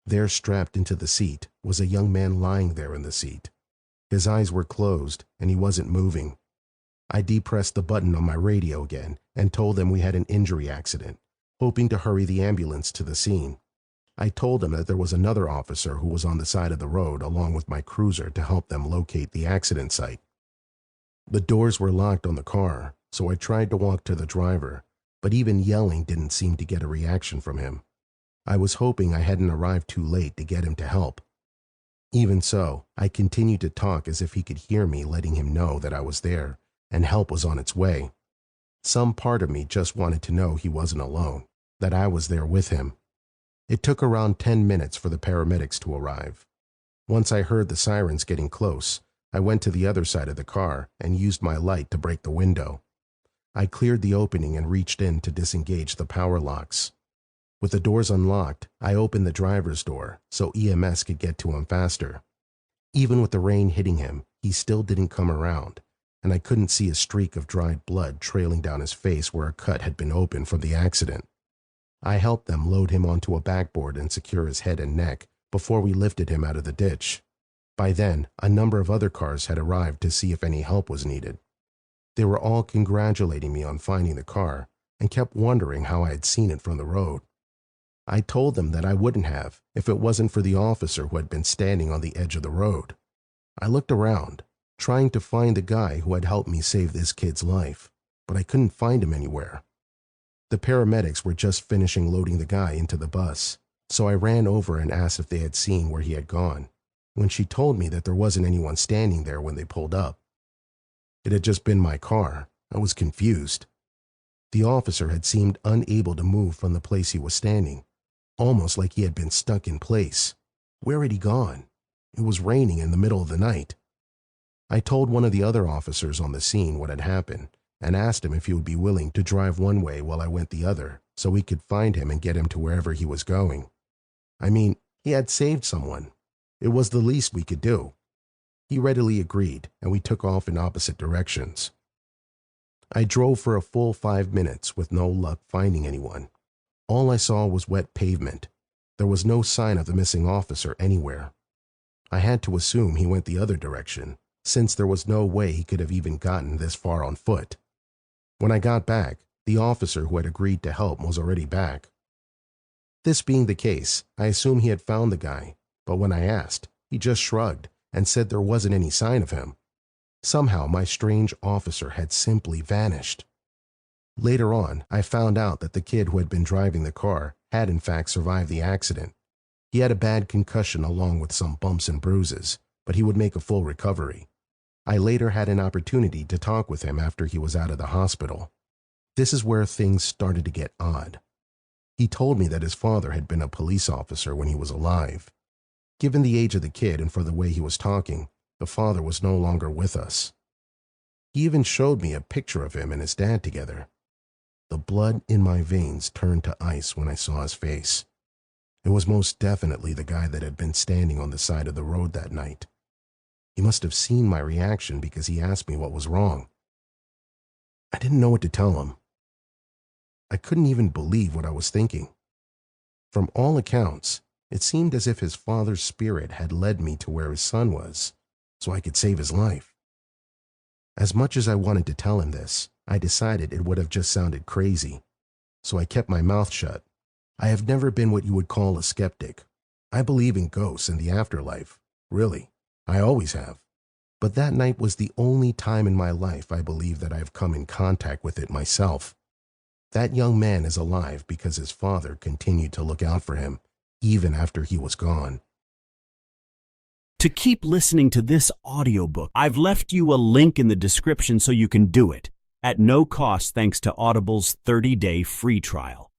There, strapped into the seat, was a young man lying there in the seat. His eyes were closed, and he wasn't moving. I depressed the button on my radio again and told them we had an injury accident, hoping to hurry the ambulance to the scene. I told them that there was another officer who was on the side of the road along with my cruiser to help them locate the accident site. The doors were locked on the car, so I tried to walk to the driver, but even yelling didn't seem to get a reaction from him. I was hoping I hadn't arrived too late to get him to help. Even so, I continued to talk as if he could hear me, letting him know that I was there and help was on its way. Some part of me just wanted to know he wasn't alone, that I was there with him. It took around 10 minutes for the paramedics to arrive. Once I heard the sirens getting close, I went to the other side of the car and used my light to break the window. I cleared the opening and reached in to disengage the power locks. With the doors unlocked, I opened the driver's door so EMS could get to him faster. Even with the rain hitting him, he still didn't come around, and I couldn't see a streak of dried blood trailing down his face where a cut had been opened from the accident. I helped them load him onto a backboard and secure his head and neck before we lifted him out of the ditch. By then, a number of other cars had arrived to see if any help was needed. They were all congratulating me on finding the car and kept wondering how I had seen it from the road. I told them that I wouldn't have if it wasn't for the officer who had been standing on the edge of the road. I looked around, trying to find the guy who had helped me save this kid's life, but I couldn't find him anywhere. The paramedics were just finishing loading the guy into the bus, so I ran over and asked if they had seen where he had gone, when she told me that there wasn't anyone standing there when they pulled up. It had just been my car. I was confused. The officer had seemed unable to move from the place he was standing, almost like he had been stuck in place. Where had he gone? It was raining in the middle of the night. I told one of the other officers on the scene what had happened and asked him if he would be willing to drive one way while I went the other so we could find him and get him to wherever he was going. I mean, he had saved someone. It was the least we could do. He readily agreed, and we took off in opposite directions. I drove for a full 5 minutes with no luck finding anyone. All I saw was wet pavement. There was no sign of the missing officer anywhere. I had to assume he went the other direction, since there was no way he could have even gotten this far on foot. When I got back, the officer who had agreed to help was already back. This being the case, I assumed he had found the guy, but when I asked, he just shrugged and said there wasn't any sign of him. Somehow my strange officer had simply vanished. Later on, I found out that the kid who had been driving the car had in fact survived the accident. He had a bad concussion along with some bumps and bruises, but he would make a full recovery. I later had an opportunity to talk with him after he was out of the hospital. This is where things started to get odd. He told me that his father had been a police officer when he was alive. Given the age of the kid and for the way he was talking, the father was no longer with us. He even showed me a picture of him and his dad together. The blood in my veins turned to ice when I saw his face. It was most definitely the guy that had been standing on the side of the road that night. He must have seen my reaction because he asked me what was wrong. I didn't know what to tell him. I couldn't even believe what I was thinking. From all accounts, it seemed as if his father's spirit had led me to where his son was, so I could save his life. As much as I wanted to tell him this, I decided it would have just sounded crazy, so I kept my mouth shut. I have never been what you would call a skeptic. I believe in ghosts and the afterlife. Really, I always have. But that night was the only time in my life I believe that I've come in contact with it myself. That young man is alive because his father continued to look out for him, even after he was gone. To keep listening to this audiobook, I've left you a link in the description so you can do it, at no cost thanks to Audible's 30-day free trial.